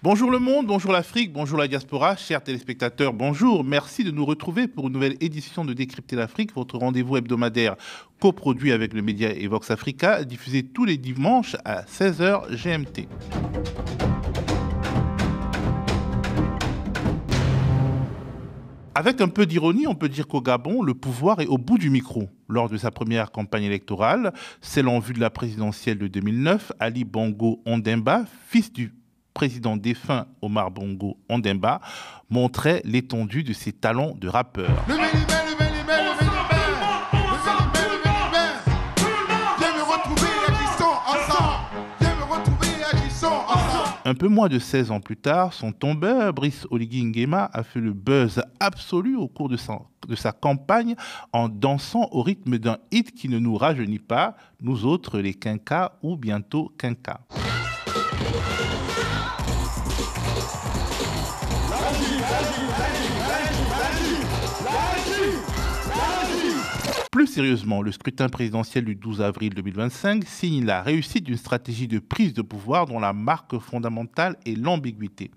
Bonjour le monde, bonjour l'Afrique, bonjour la diaspora, chers téléspectateurs, bonjour. Merci de nous retrouver pour une nouvelle édition de Décrypter l'Afrique, votre rendez-vous hebdomadaire coproduit avec le média Evox Africa, diffusé tous les dimanches à 16h GMT. Avec un peu d'ironie, on peut dire qu'au Gabon, le pouvoir est au bout du micro. Lors de sa première campagne électorale, celle en vue de la présidentielle de 2009, Ali Bongo Ondimba, fils du président défunt Omar Bongo Ondimba, montrait l'étendue de ses talents de rappeur. Un peu moins de 16 ans plus tard, son tombeur, Brice Oligui Nguema, a fait le buzz absolu au cours de sa campagne en dansant au rythme d'un hit qui ne nous rajeunit pas, nous autres les quinquas ou bientôt quinquas. Plus sérieusement, le scrutin présidentiel du 12 avril 2025 signe la réussite d'une stratégie de prise de pouvoir dont la marque fondamentale est l'ambiguïté.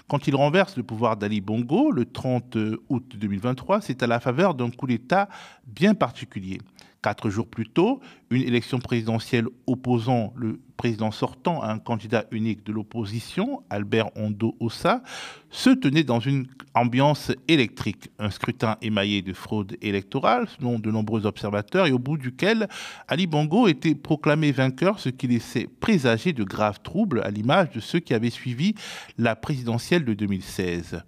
Quand il renverse le pouvoir d'Ali Bongo le 30 août 2023, c'est à la faveur d'un coup d'État bien particulier. 4 jours plus tôt, une élection présidentielle opposant le président sortant à un candidat unique de l'opposition, Albert Ondo Ossa, se tenait dans une ambiance électrique. Un scrutin émaillé de fraude électorale, selon de nombreux observateurs, et au bout duquel Ali Bongo était proclamé vainqueur, ce qui laissait présager de graves troubles à l'image de ceux qui avaient suivi la présidentielle de 2016.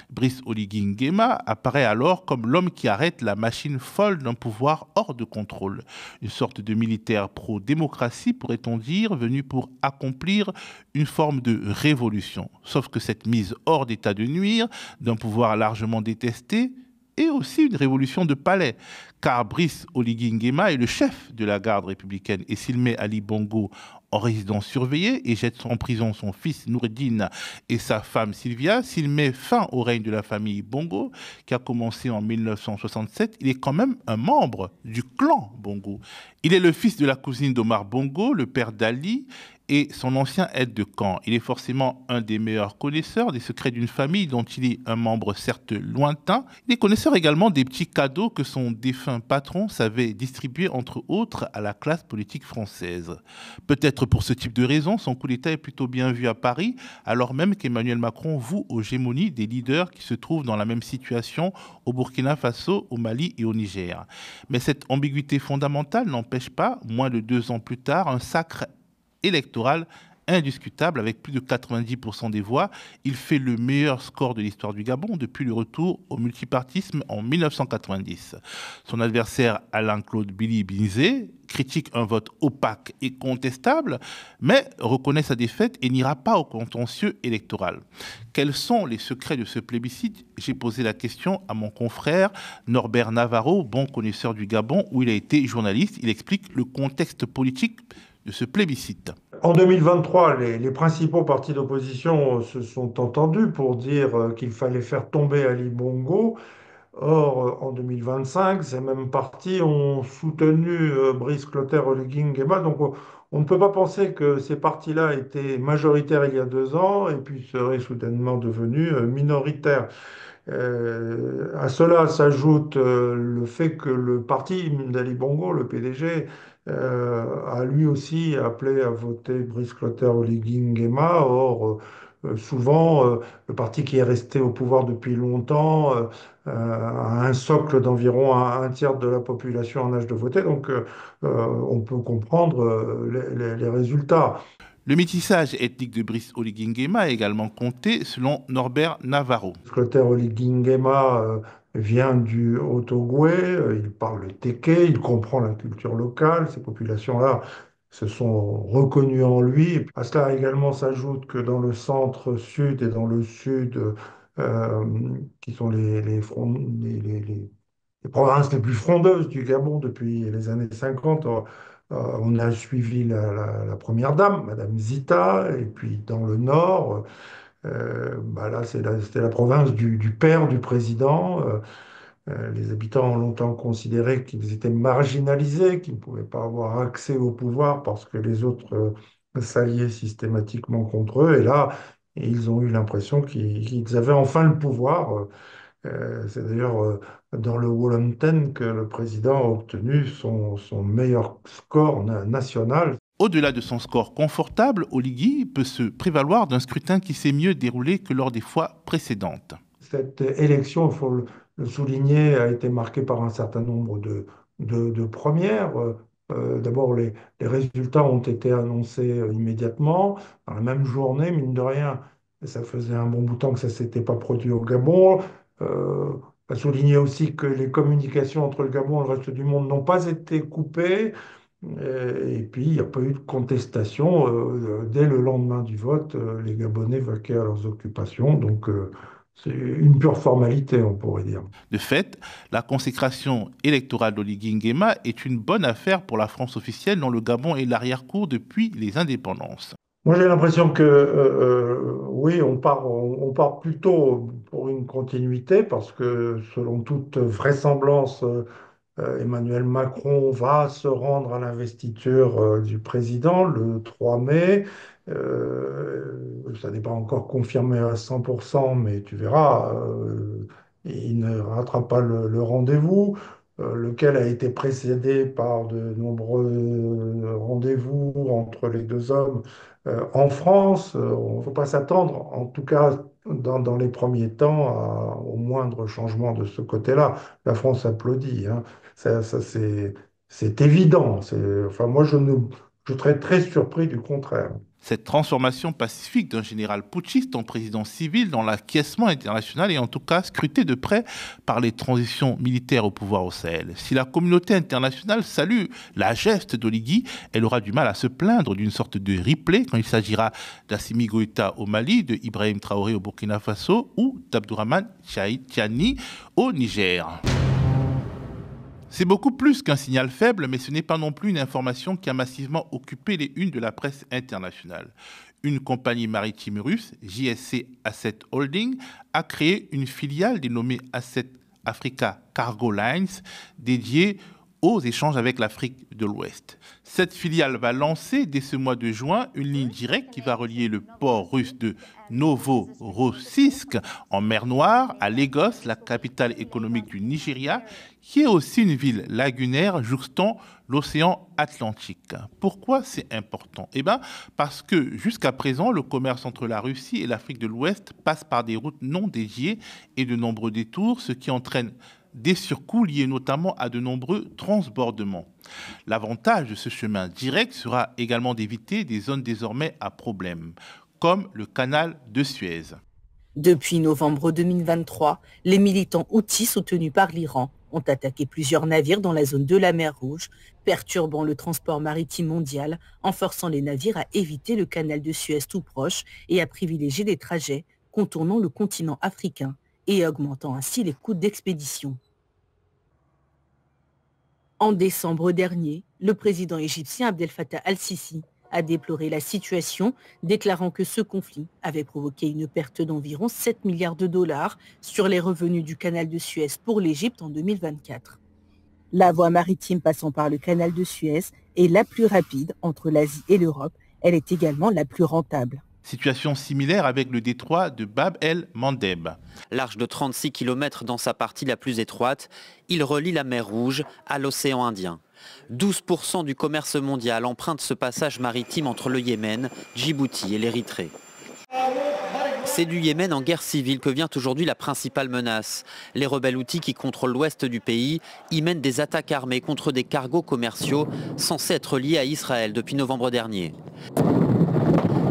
Brice Oligui Nguema apparaît alors comme l'homme qui arrête la machine folle d'un pouvoir hors de contrôle. Une sorte de militaire pro-démocratie, pourrait-on dire, venu pour accomplir une forme de révolution. Sauf que cette mise hors d'état de nuire d'un pouvoir largement détesté est aussi une révolution de palais, car Brice Oligui Nguema est le chef de la garde républicaine et s'il met Ali Bongo en résidence surveillée et jette en prison son fils Noureddine et sa femme Sylvia, s'il met fin au règne de la famille Bongo, qui a commencé en 1967, il est quand même un membre du clan Bongo. Il est le fils de la cousine d'Omar Bongo, le père d'Ali, et son ancien aide de camp. Il est forcément un des meilleurs connaisseurs des secrets d'une famille dont il est un membre certes lointain. Il est connaisseur également des petits cadeaux que son défunt patron savait distribuer entre autres à la classe politique française. Peut-être pour ce type de raison, son coup d'État est plutôt bien vu à Paris, alors même qu'Emmanuel Macron voue aux gémonies des leaders qui se trouvent dans la même situation au Burkina Faso, au Mali et au Niger. Mais cette ambiguïté fondamentale n'empêche pas, moins de 2 ans plus tard, un sacre électoral indiscutable avec plus de 90% des voix. Il fait le meilleur score de l'histoire du Gabon depuis le retour au multipartisme en 1990. Son adversaire Alain-Claude Billy Binzé critique un vote opaque et contestable, mais reconnaît sa défaite et n'ira pas au contentieux électoral. Quels sont les secrets de ce plébiscite? J'ai posé la question à mon confrère Norbert Navarro, bon connaisseur du Gabon, où il a été journaliste. Il explique le contexte politique de ce plébiscite. En 2023, les principaux partis d'opposition se sont entendus pour dire qu'il fallait faire tomber Ali Bongo. Or, en 2025, ces mêmes partis ont soutenu Brice Clotaire Oligui Nguema. Donc, on ne peut pas penser que ces partis-là étaient majoritaires il y a 2 ans et puis seraient soudainement devenus minoritaires. À cela s'ajoute le fait que le parti d'Ali Bongo, le PDG, a lui aussi appelé à voter Brice Clotaire Oligui Nguema. Or, souvent, le parti qui est resté au pouvoir depuis longtemps a un socle d'environ un tiers de la population en âge de voter. Donc, on peut comprendre les résultats. Le métissage ethnique de Brice Oligui Nguema a également compté, selon Norbert Navarro. Clotaire Oligui Nguema vient du Haut-Ogooué, il parle le téké, il comprend la culture locale. Ces populations-là se sont reconnues en lui. À cela également s'ajoute que dans le centre-sud et dans le sud, euh, qui sont les provinces les plus frondeuses du Gabon depuis les années 50, on a suivi la première dame, Madame Zita, et puis dans le nord. Bah là, c'était la province du père du président. Les habitants ont longtemps considéré qu'ils étaient marginalisés, qu'ils ne pouvaient pas avoir accès au pouvoir parce que les autres s'alliaient systématiquement contre eux. Et là, et ils ont eu l'impression qu'ils avaient enfin le pouvoir. C'est d'ailleurs dans le Wellington que le président a obtenu son meilleur score national. Au-delà de son score confortable, Oligui peut se prévaloir d'un scrutin qui s'est mieux déroulé que lors des fois précédentes. Cette élection, il faut le souligner, a été marquée par un certain nombre de premières. D'abord, les résultats ont été annoncés immédiatement, dans la même journée, mine de rien. Et ça faisait un bon bout de temps que ça ne s'était pas produit au Gabon. À souligner aussi que les communications entre le Gabon et le reste du monde n'ont pas été coupées. Et puis, il n'y a pas eu de contestation. Dès le lendemain du vote, les Gabonais vaquaient à leurs occupations. Donc, c'est une pure formalité, on pourrait dire. De fait, la consécration électorale d'Oligui Nguema est une bonne affaire pour la France officielle dont le Gabon est l'arrière-cour depuis les indépendances. Moi, j'ai l'impression que oui, on part plutôt pour une continuité parce que, selon toute vraisemblance, Emmanuel Macron va se rendre à l'investiture du président le 3 mai. Ça n'est pas encore confirmé à 100%, mais tu verras, il ne ratera pas le rendez-vous, lequel a été précédé par de nombreux rendez-vous entre les deux hommes en France. On ne faut pas s'attendre, en tout cas dans les premiers temps, au moindre changement de ce côté-là. La France applaudit, hein. C'est évident. Enfin, moi, je serais très surpris du contraire. Cette transformation pacifique d'un général putschiste en président civil dans l'acquiescement international est en tout cas scrutée de près par les transitions militaires au pouvoir au Sahel. Si la communauté internationale salue la geste d'Oligui, elle aura du mal à se plaindre d'une sorte de replay quand il s'agira d'Assimi Goïta au Mali, de Ibrahim Traoré au Burkina Faso ou d'Abdourahmane Tiani au Niger. C'est beaucoup plus qu'un signal faible, mais ce n'est pas non plus une information qui a massivement occupé les unes de la presse internationale. Une compagnie maritime russe, JSC Asset Holding, a créé une filiale dénommée Asset Africa Cargo Lines, dédiée aux échanges avec l'Afrique de l'Ouest. Cette filiale va lancer dès ce mois de juin une ligne directe qui va relier le port russe de Novorossiysk en mer Noire à Lagos, la capitale économique du Nigeria, qui est aussi une ville lagunaire jouxtant l'océan Atlantique. Pourquoi c'est important? Parce que jusqu'à présent, le commerce entre la Russie et l'Afrique de l'Ouest passe par des routes non dédiées et de nombreux détours, ce qui entraîne des surcoûts liés notamment à de nombreux transbordements. L'avantage de ce chemin direct sera également d'éviter des zones désormais à problème, comme le canal de Suez. Depuis novembre 2023, les militants houthis soutenus par l'Iran ont attaqué plusieurs navires dans la zone de la mer Rouge, perturbant le transport maritime mondial en forçant les navires à éviter le canal de Suez tout proche et à privilégier des trajets contournant le continent africain et augmentant ainsi les coûts d'expédition. En décembre dernier, le président égyptien Abdel Fattah al-Sisi a déploré la situation, déclarant que ce conflit avait provoqué une perte d'environ 7 milliards de dollars sur les revenus du canal de Suez pour l'Égypte en 2024. La voie maritime passant par le canal de Suez est la plus rapide entre l'Asie et l'Europe. Elle est également la plus rentable. Situation similaire avec le détroit de Bab el-Mandeb. Large de 36 km dans sa partie la plus étroite, il relie la mer Rouge à l'océan Indien. 12% du commerce mondial emprunte ce passage maritime entre le Yémen, Djibouti et l'Érythrée. C'est du Yémen en guerre civile que vient aujourd'hui la principale menace. Les rebelles houthis qui contrôlent l'ouest du pays y mènent des attaques armées contre des cargos commerciaux censés être liés à Israël depuis novembre dernier.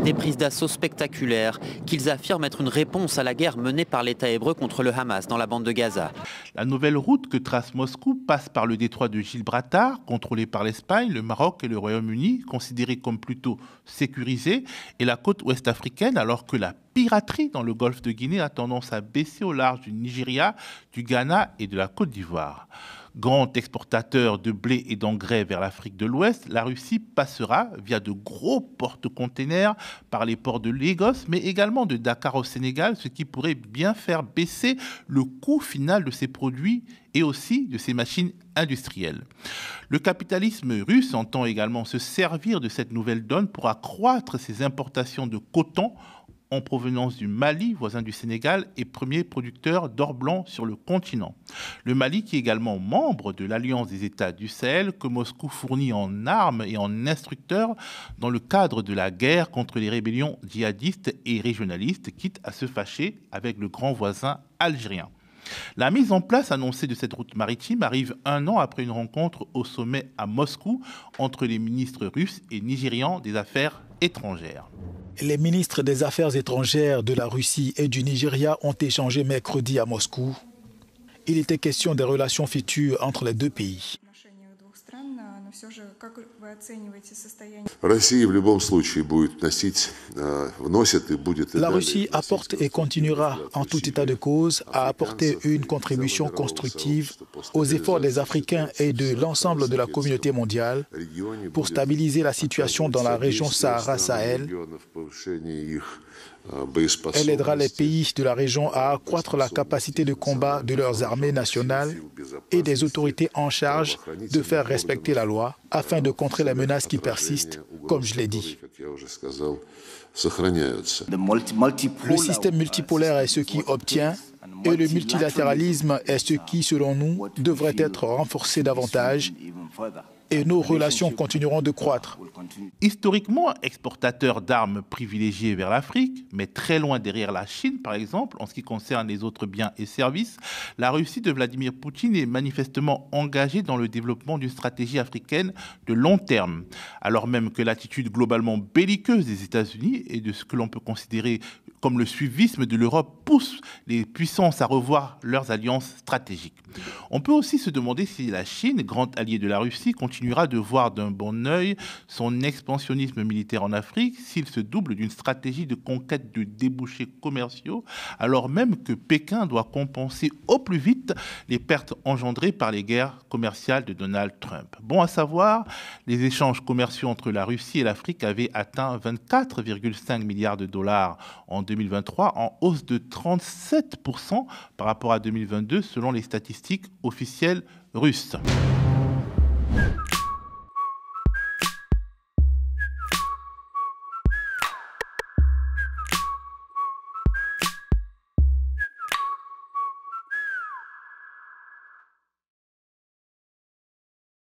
Des prises d'assaut spectaculaires qu'ils affirment être une réponse à la guerre menée par l'État hébreu contre le Hamas dans la bande de Gaza. La nouvelle route que trace Moscou passe par le détroit de Gibraltar, contrôlé par l'Espagne, le Maroc et le Royaume-Uni, considéré comme plutôt sécurisé, et la côte ouest africaine, alors que la piraterie dans le golfe de Guinée a tendance à baisser au large du Nigeria, du Ghana et de la Côte d'Ivoire. Grand exportateur de blé et d'engrais vers l'Afrique de l'Ouest, la Russie passera via de gros porte-containers par les ports de Lagos, mais également de Dakar au Sénégal, ce qui pourrait bien faire baisser le coût final de ces produits et aussi de ces machines industrielles. Le capitalisme russe entend également se servir de cette nouvelle donne pour accroître ses importations de coton en provenance du Mali, voisin du Sénégal, et premier producteur d'or blanc sur le continent. Le Mali qui est également membre de l'Alliance des États du Sahel que Moscou fournit en armes et en instructeurs dans le cadre de la guerre contre les rébellions djihadistes et régionalistes, quitte à se fâcher avec le grand voisin algérien. La mise en place annoncée de cette route maritime arrive un an après une rencontre au sommet à Moscou entre les ministres russes et nigérians des Affaires étrangères. Les ministres des Affaires étrangères de la Russie et du Nigeria ont échangé mercredi à Moscou. Il était question des relations futures entre les deux pays. La Russie apporte et continuera, en tout état de cause, à apporter une contribution constructive aux efforts des Africains et de l'ensemble de la communauté mondiale pour stabiliser la situation dans la région Sahara-Sahel. Elle aidera les pays de la région à accroître la capacité de combat de leurs armées nationales et des autorités en charge de faire respecter la loi afin de contrer les menaces qui persistent, comme je l'ai dit. Le système multipolaire est ce qui obtient et le multilatéralisme est ce qui, selon nous, devrait être renforcé davantage. Et nos relations continueront de croître. Historiquement, exportateur d'armes privilégiées vers l'Afrique, mais très loin derrière la Chine, par exemple, en ce qui concerne les autres biens et services, la Russie de Vladimir Poutine est manifestement engagée dans le développement d'une stratégie africaine de long terme, alors même que l'attitude globalement belliqueuse des États-Unis et de ce que l'on peut considérer comme le suivisme de l'Europe pousse les puissances à revoir leurs alliances stratégiques. On peut aussi se demander si la Chine, grand allié de la Russie, continuera de voir d'un bon œil son expansionnisme militaire en Afrique s'il se double d'une stratégie de conquête de débouchés commerciaux, alors même que Pékin doit compenser au plus vite les pertes engendrées par les guerres commerciales de Donald Trump. Bon à savoir, les échanges commerciaux entre la Russie et l'Afrique avaient atteint 24,5 milliards de dollars en 2023, en hausse de 37% par rapport à 2022 selon les statistiques officielles russes.